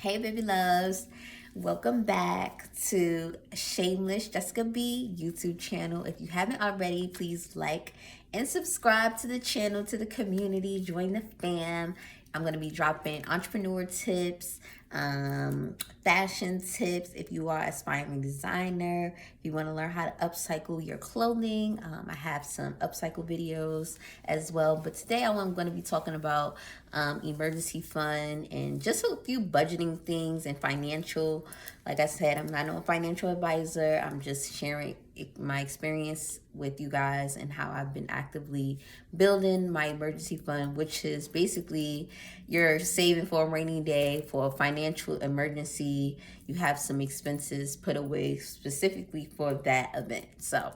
Hey, baby loves. Welcome back to Shameless Jessica B YouTube channel. If you haven't already, please like and subscribe to the channel, to the community, join the fam. I'm going to be dropping entrepreneur tips, fashion tips. If you are an aspiring designer, if you want to learn how to upcycle your clothing, I have some upcycle videos as well. But today I'm going to be talking about emergency fund and just a few budgeting things and financial. Like I said, I'm not a financial advisor. I'm just sharing my experience with you guys and how I've been actively building my emergency fund, which is basically you're saving for a rainy day, for a financial emergency. You have some expenses put away specifically for that event. So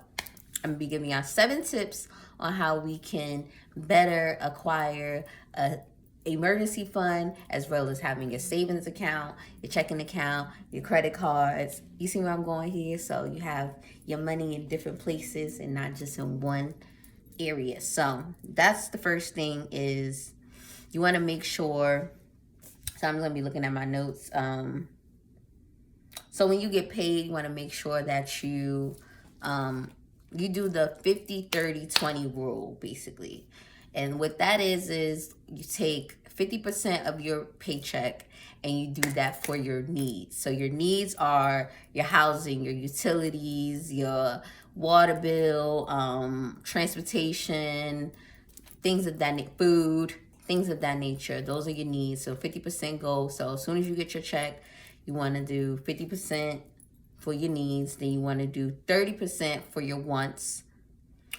I'm gonna be giving y'all 7 tips on how we can better acquire a emergency fund, as well as having your savings account, your checking account, your credit cards. You see where I'm going here? So you have your money in different places and not just in one area. So that's the first thing, is you want to make sure. So I'm going to be looking at my notes. So when you get paid, you want to make sure that you do the 50-30-20 rule, basically. And what that is you take 50% of your paycheck and you do that for your needs. So your needs are your housing, your utilities, your water bill, transportation, things of that, food, things of that nature. Those are your needs. So 50% goes. So as soon as you get your check, you want to do 50% for your needs. Then you want to do 30% for your wants.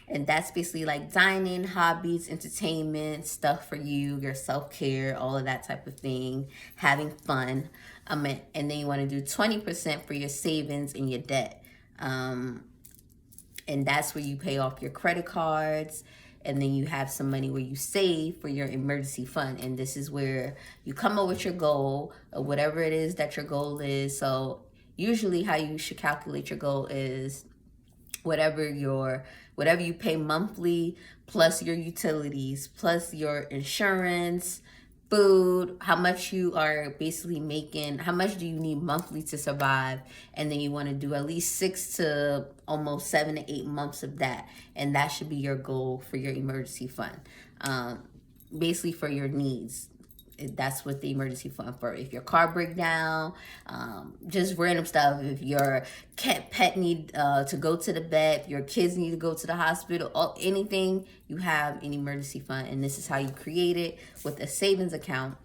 And that's basically like dining, hobbies, entertainment, stuff for you, your self-care, all of that type of thing, having fun. And then you want to do 20% for your savings and your debt. And that's where you pay off your credit cards. And then you have some money where you save for your emergency fund. And this is where you come up with your goal, or whatever it is that your goal is. So usually how you should calculate your goal is whatever you pay monthly, plus your utilities, plus your insurance, food, how much you are basically making, how much do you need monthly to survive. And then you want to do at least 6 to almost 7 to 8 months of that, and that should be your goal for your emergency fund, basically for your needs. That's what the emergency fund for. If your car break down, just random stuff. If your pet need to go to the vet, if your kids need to go to the hospital, or anything, you have an emergency fund. And this is how you create it, with a savings account.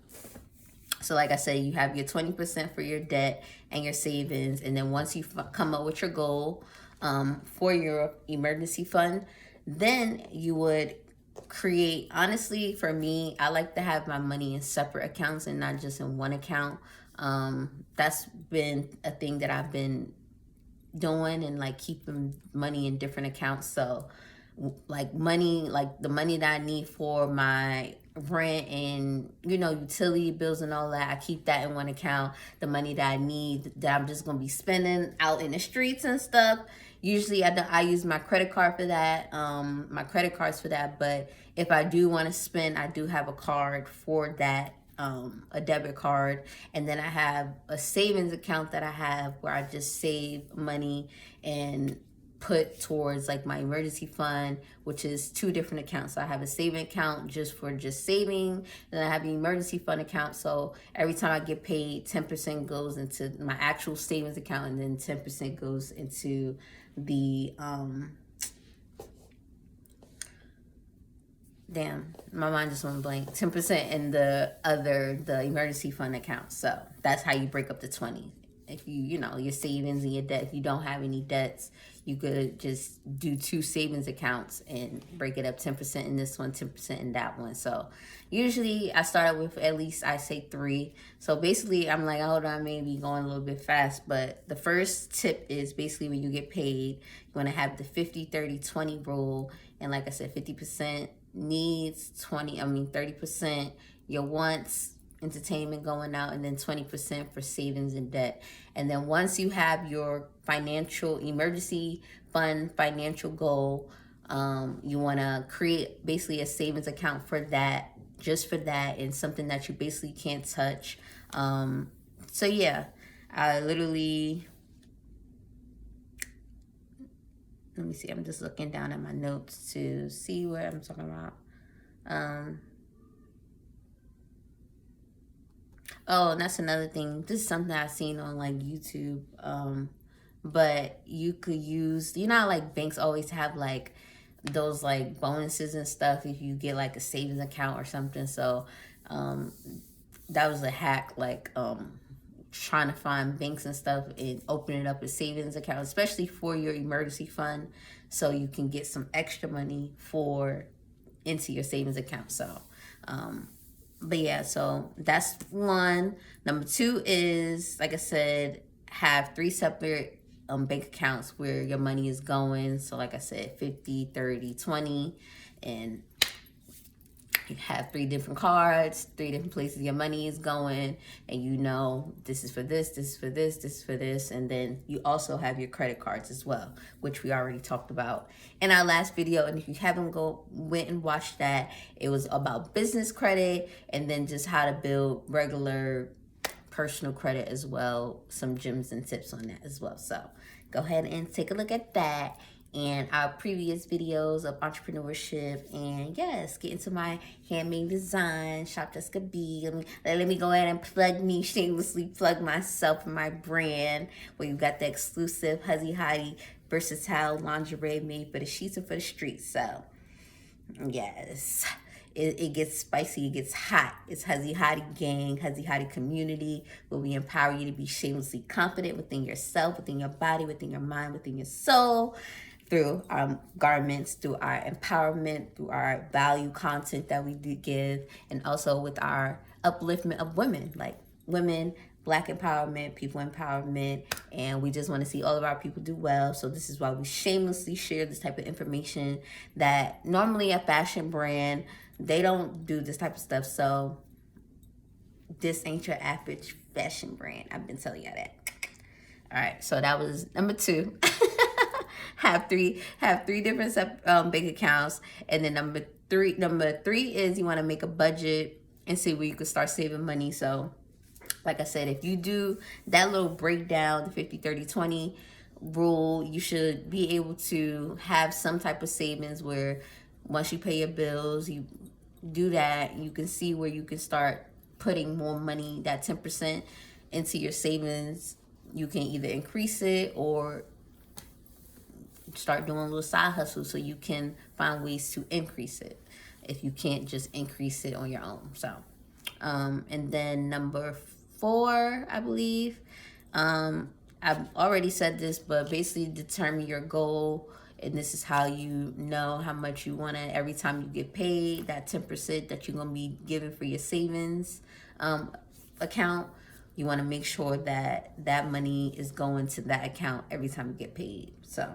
So like I said, you have your 20% for your debt and your savings. And then once you come up with your goal for your emergency fund, then you would create, honestly, for me, I like to have my money in separate accounts and not just in one account. That's been a thing that I've been doing, and like keeping money in different accounts. So like the money that I need for my rent and utility bills and all that, I keep that in one account. The money that I need, that I'm just gonna be spending out in the streets and stuff, usually I use my credit card for that, my credit cards for that. But if I do want to spend, I do have a card for that, a debit card. And then I have a savings account that I have where I just save money and put towards like my emergency fund, which is 2 different accounts. So I have a saving account just for just saving, and I have an emergency fund account. So every time I get paid, 10% goes into my actual savings account, and then 10% goes into the damn, my mind just went blank. 10% in the emergency fund account. So that's how you break up the 20. If your savings and your debt, if you don't have any debts, you could just do 2 savings accounts and break it up, 10% in this one, 10% in that one. So usually I start with, at least I say 3. So basically I'm like, hold on, maybe going a little bit fast. But the first tip is basically when you get paid, you want to have the 50-30-20 rule. And like I said, 50% needs, 30% your wants, entertainment going out, and then 20% for savings and debt. And then once you have your financial emergency fund financial goal, you want to create basically a savings account for that, just for that, and something that you basically can't touch. So yeah, I literally, let me see, I'm just looking down at my notes to see what I'm talking about. Oh, and that's another thing. This is something I've seen on like YouTube. But you could use, you know how like banks always have like those like bonuses and stuff if you get like a savings account or something. So that was a hack, like trying to find banks and stuff and open it up a savings account, especially for your emergency fund, so you can get some extra money for into your savings account. So but yeah, so that's one. Number two is, like I said, have 3 separate bank accounts where your money is going. So like I said, 50, 30, 20, and you have 3 different cards, 3 different places your money is going, and you know this is for this, this is for this, this is for this, and then you also have your credit cards as well, which we already talked about in our last video. And if you haven't went and watched that, it was about business credit and then just how to build regular personal credit as well, some gems and tips on that as well. So go ahead and take a look at that and our previous videos of entrepreneurship, and yes, get into my handmade design, Shop Jessica B. Let me go ahead and shamelessly plug myself and my brand, where you got the exclusive Huzzy Hottie versatile lingerie made for the sheets and for the streets. So yes, it gets spicy, it gets hot. It's Huzzy Hottie Gang, Huzzy Hottie community, where we empower you to be shamelessly confident within yourself, within your body, within your mind, within your soul, through our garments, through our empowerment, through our value content that we do give, and also with our upliftment of women, like women, Black empowerment, people empowerment, and we just want to see all of our people do well. So this is why we shamelessly share this type of information that normally a fashion brand, they don't do this type of stuff. So this ain't your average fashion brand. I've been telling y'all that. All right, so that was number 2. have three different bank accounts. And then number three is you want to make a budget and see where you can start saving money. So like I said, if you do that little breakdown, the 50, 30, 20 rule, you should be able to have some type of savings where once you pay your bills, you do that, you can see where you can start putting more money, that 10% into your savings. You can either increase it or start doing little side hustles so you can find ways to increase it if you can't just increase it on your own. So and then number 4, I believe, I've already said this, but basically determine your goal, and this is how you know how much you want to, every time you get paid, that 10% that you're going to be given for your savings account, you want to make sure that that money is going to that account every time you get paid. So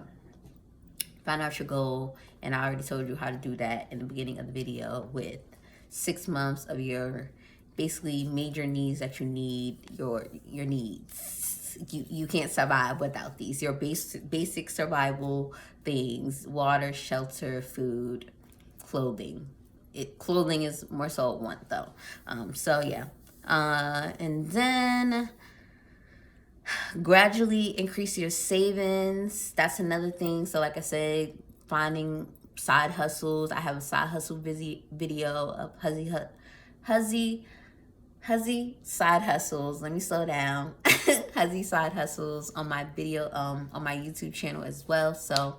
find out your goal, and I already told you how to do that in the beginning of the video with 6 months of your basically major needs that you need, your needs. You can't survive without these. Your basic survival things: water, shelter, food, clothing. Clothing is more so a want though. So yeah. And then gradually increase your savings. That's another thing. So like I said, finding side hustles. I have a side hustle video of Huzzy side hustles. Let me slow down. Huzzy side hustles on my video, on my YouTube channel as well. So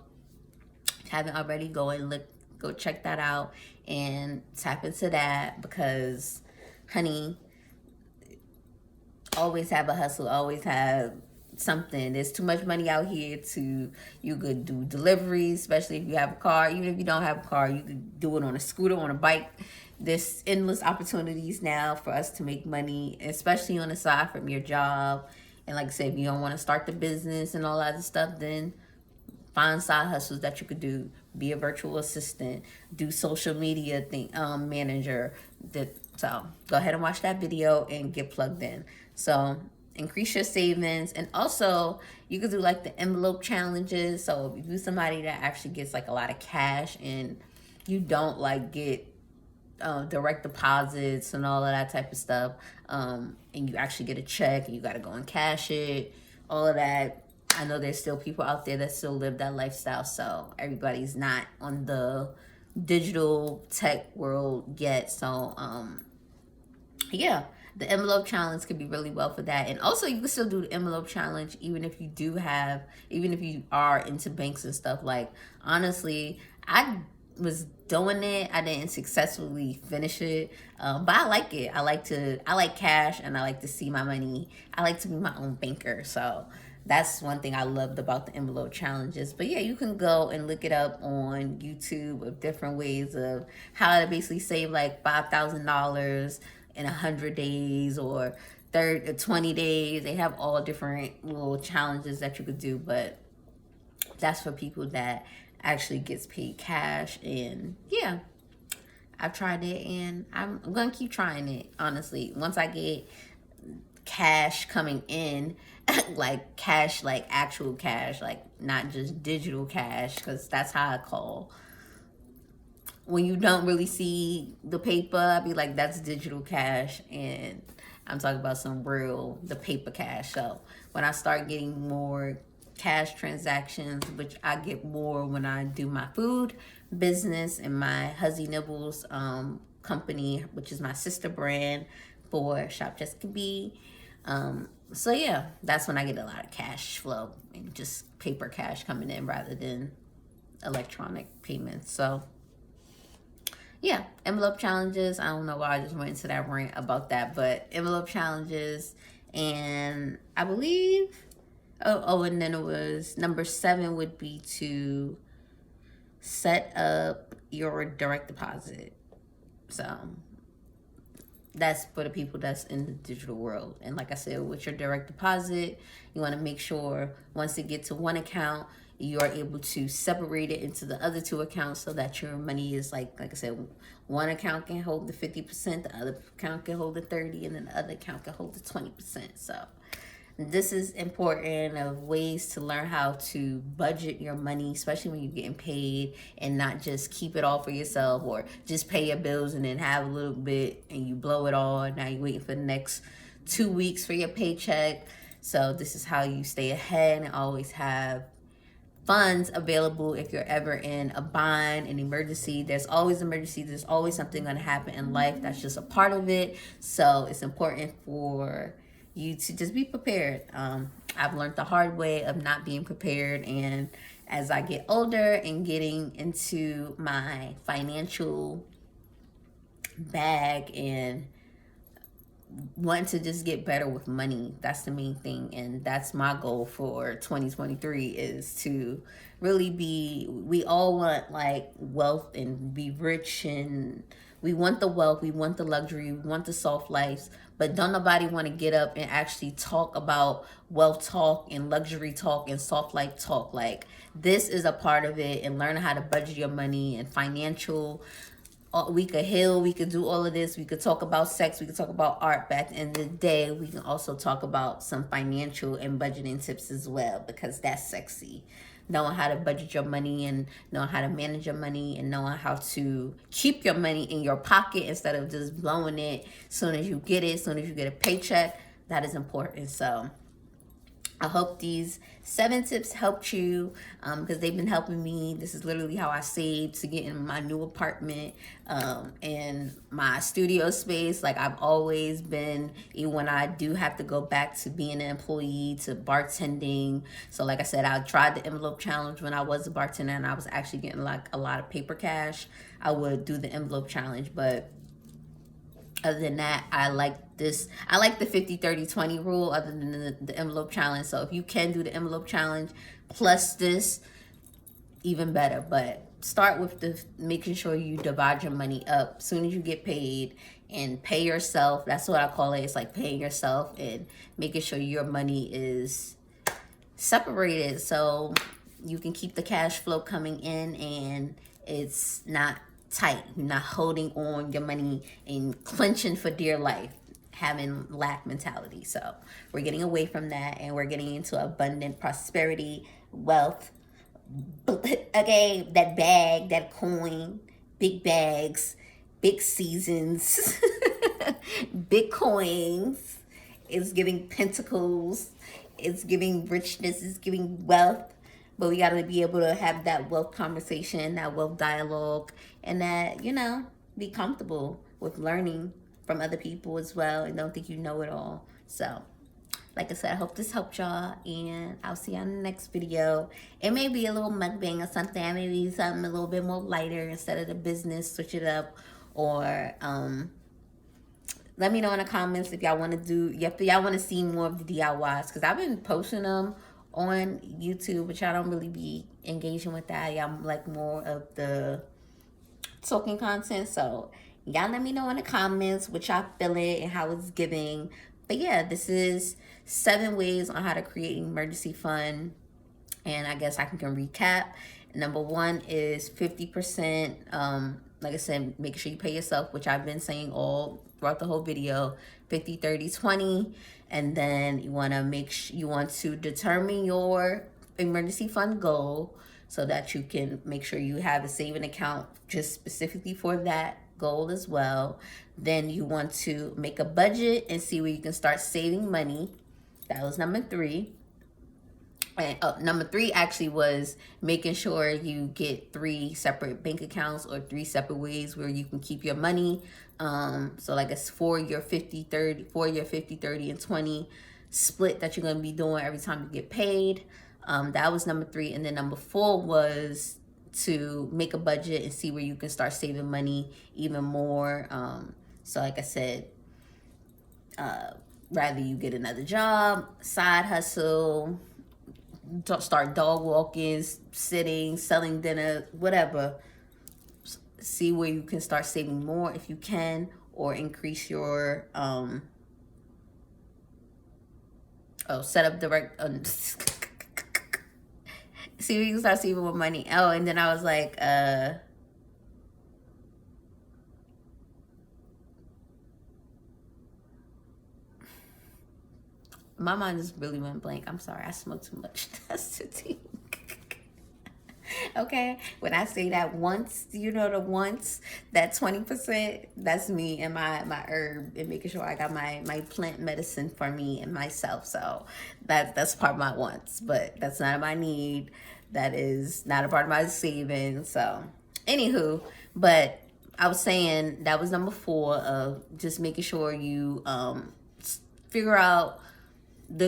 if you haven't already, go check that out and tap into that, because honey, always have a hustle, always have something. There's too much money out here to, you could do deliveries, especially if you have a car. Even if you don't have a car, you could do it on a scooter, on a bike. There's endless opportunities now for us to make money, especially on the side from your job. And like I said, if you don't want to start the business and all that other stuff, then find side hustles that you could do. Be a virtual assistant, do social media manager. So go ahead and watch that video and get plugged in. So increase your savings, and also you could do like the envelope challenges. So if you're somebody that actually gets like a lot of cash and you don't like get direct deposits and all of that type of stuff. And you actually get a check and you got to go and cash it, all of that. I know there's still people out there that still live that lifestyle, so everybody's not on the digital tech world yet. So yeah, the envelope challenge could be really well for that. And also you can still do the envelope challenge even if you are into banks and stuff. Like, honestly, I was doing it. I didn't successfully finish it, but I like it. I like cash, and I like to see my money. I like to be my own banker. So that's one thing I loved about the envelope challenges. But yeah, you can go and look it up on YouTube of different ways of how to basically save like $5,000 in 100 days or 20 days. They have all different little challenges that you could do, but that's for people that actually gets paid cash. And yeah, I've tried it, and I'm gonna keep trying it, honestly. Once I get cash coming in, like cash, like actual cash, like not just digital cash, because that's how I call when you don't really see the paper. I'd be like, that's digital cash, and I'm talking about the paper cash. So when I start getting more cash transactions, which I get more when I do my food business and my Huzzy Nibbles company, which is my sister brand for Shop Jessica B. So yeah, that's when I get a lot of cash flow and just paper cash coming in rather than electronic payments. So yeah, envelope challenges. I don't know why I just went into that rant about that, but envelope challenges. And I believe, and then it was number 7 would be to set up your direct deposit. So that's for the people that's in the digital world. And like I said, with your direct deposit, you want to make sure once it gets to one account, you are able to separate it into the other 2 accounts so that your money is like I said, one account can hold the 50%, the other account can hold the 30%, and then the other account can hold the 20%. So this is important of ways to learn how to budget your money, especially when you're getting paid, and not just keep it all for yourself or just pay your bills and then have a little bit and you blow it all. Now you're waiting for the next 2 weeks for your paycheck. So this is how you stay ahead and always have funds available if you're ever in a bind, an emergency. There's always emergency. There's always something going to happen in life. That's just a part of it. So it's important for you to just be prepared. I've learned the hard way of not being prepared, and as I get older and getting into my financial bag and wanting to just get better with money, that's the main thing. And that's my goal for 2023, is to really we all want like wealth and be rich, and we want the wealth, we want the luxury, we want the soft lives, but don't nobody want to get up and actually talk about wealth talk and luxury talk and soft life talk. Like, this is a part of it, and learning how to budget your money and financial. We could heal, we could do all of this, we could talk about sex, we could talk about art, but at the end of the day, we can also talk about some financial and budgeting tips as well, because that's sexy. Knowing how to budget your money and knowing how to manage your money and knowing how to keep your money in your pocket instead of just blowing it as soon as you get it, as soon as you get a paycheck, that is important. So I hope these 7 tips helped you, because they've been helping me. This is literally how I saved to get in my new apartment and my studio space. Like, I've always been, even when I do have to go back to being an employee, to bartending. So like I said, I tried the envelope challenge when I was a bartender and I was actually getting like a lot of paper cash. I would do the envelope challenge, but other than that, I like the 50-30-20 rule, other than the envelope challenge. So if you can do the envelope challenge plus this, even better. But start with making sure you divide your money up as soon as you get paid, and pay yourself. That's what I call it. It's like paying yourself and making sure your money is separated so you can keep the cash flow coming in and it's not tight. You're not holding on your money and clenching for dear life, having lack mentality. So we're getting away from that, and we're getting into abundant prosperity, wealth. Okay, that bag, that coin, big bags, big seasons, Bitcoins. It's giving pentacles. It's giving richness. It's giving wealth. But we got to be able to have that wealth conversation, that wealth dialogue, and that, be comfortable with learning from other people as well and don't think you know it all. So, like I said, I hope this helped y'all, and I'll see y'all in the next video. It may be a little mukbang or something. Maybe something a little bit more lighter instead of the business. Switch it up, or let me know in the comments if y'all want to y'all want to see more of the DIYs, because I've been posting them on YouTube, but y'all don't really be engaging with that. Y'all like more of the talking content. So y'all let me know in the comments what y'all feeling and how it's giving. But yeah, this is 7 ways on how to create an emergency fund. And I guess I can recap. Number 1 is 50%. Like I said, make sure you pay yourself, which I've been saying all throughout the whole video. 50, 30, 20. And then you want to determine your emergency fund goal so that you can make sure you have a saving account just specifically for that goal as well. Then you want to make a budget and see where you can start saving money. That was number 3. And number 3 actually was making sure you get 3 separate bank accounts or 3 separate ways where you can keep your money. So like it's for your 50, 30, and 20 split that you're going to be doing every time you get paid. That was number 3. And then number 4 was to make a budget and see where you can start saving money even more. So like I said, rather you get another job, side hustle, start dog walking, sitting, selling dinner, whatever. See where you can start saving more if you can, or increase your set up direct see where you can start saving more money. And then I was like my mind just really went blank. I'm sorry, I smoked too much. That's the thing. Okay, when I say that once, the once, that 20%, that's me and my herb, and making sure I got my plant medicine for me and myself. So that's part of my wants, but that's not my need. That is not a part of my savings. So anywho, but I was saying that was number 4 of just making sure you figure out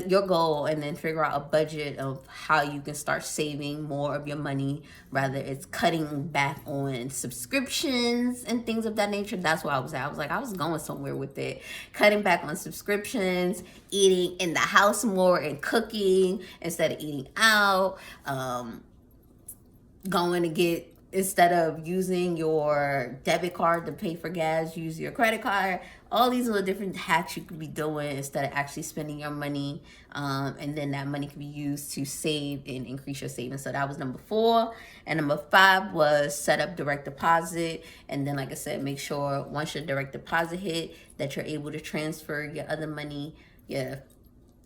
your goal, and then figure out a budget of how you can start saving more of your money, rather it's cutting back on subscriptions and things of that nature. That's what I was at. I was going somewhere with it. Cutting back on subscriptions, eating in the house more and cooking instead of eating out, going to get, instead of using your debit card to pay for gas, use your credit card. All these little different hacks you could be doing instead of actually spending your money. And then that money can be used to save and increase your savings. So that was number 4. And number 5 was set up direct deposit. And then, like I said, make sure once your direct deposit hit that you're able to transfer your other money, your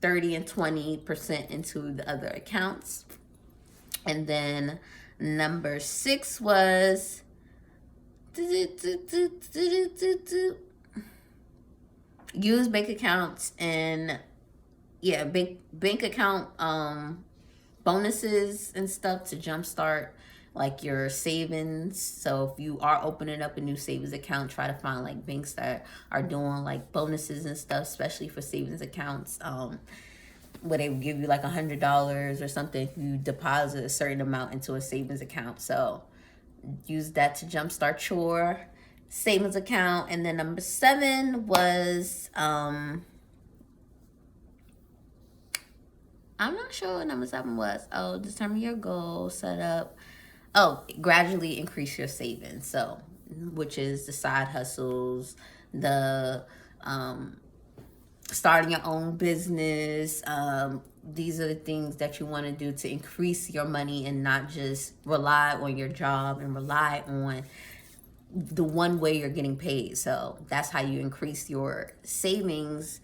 30 and 20% into the other accounts. And then number 6 was use bank accounts and bank account bonuses and stuff to jumpstart like your savings. So if you are opening up a new savings account, try to find like banks that are doing like bonuses and stuff, especially for savings accounts. Where they give you like $100 or something if you deposit a certain amount into a savings account. So use that to jumpstart your savings account. And then number 7 was I'm not sure what number 7 was. Determine your goal, set up. Gradually increase your savings. So, which is the side hustles, the starting your own business. These are the things that you want to do to increase your money and not just rely on your job and rely on the one way you're getting paid. So that's how you increase your savings,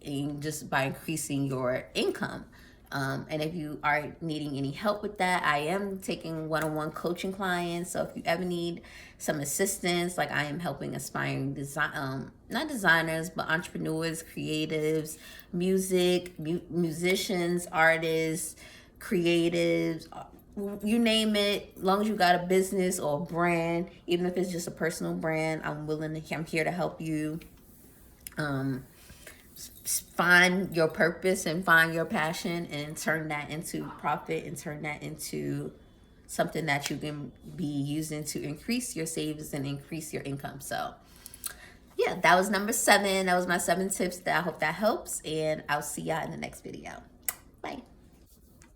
and just by increasing your income. And if you are needing any help with that, I am taking one-on-one coaching clients. So if you ever need some assistance, like I am helping aspiring not designers, but entrepreneurs, creatives, musicians, artists, creatives, you name it. As long as you got a business or a brand, even if it's just a personal brand, I'm here to help you. Find your purpose and find your passion and turn that into profit and turn that into something that you can be using to increase your savings and increase your income. So yeah, that was number 7. That was my 7 tips. That I hope that helps, and I'll see y'all in the next video.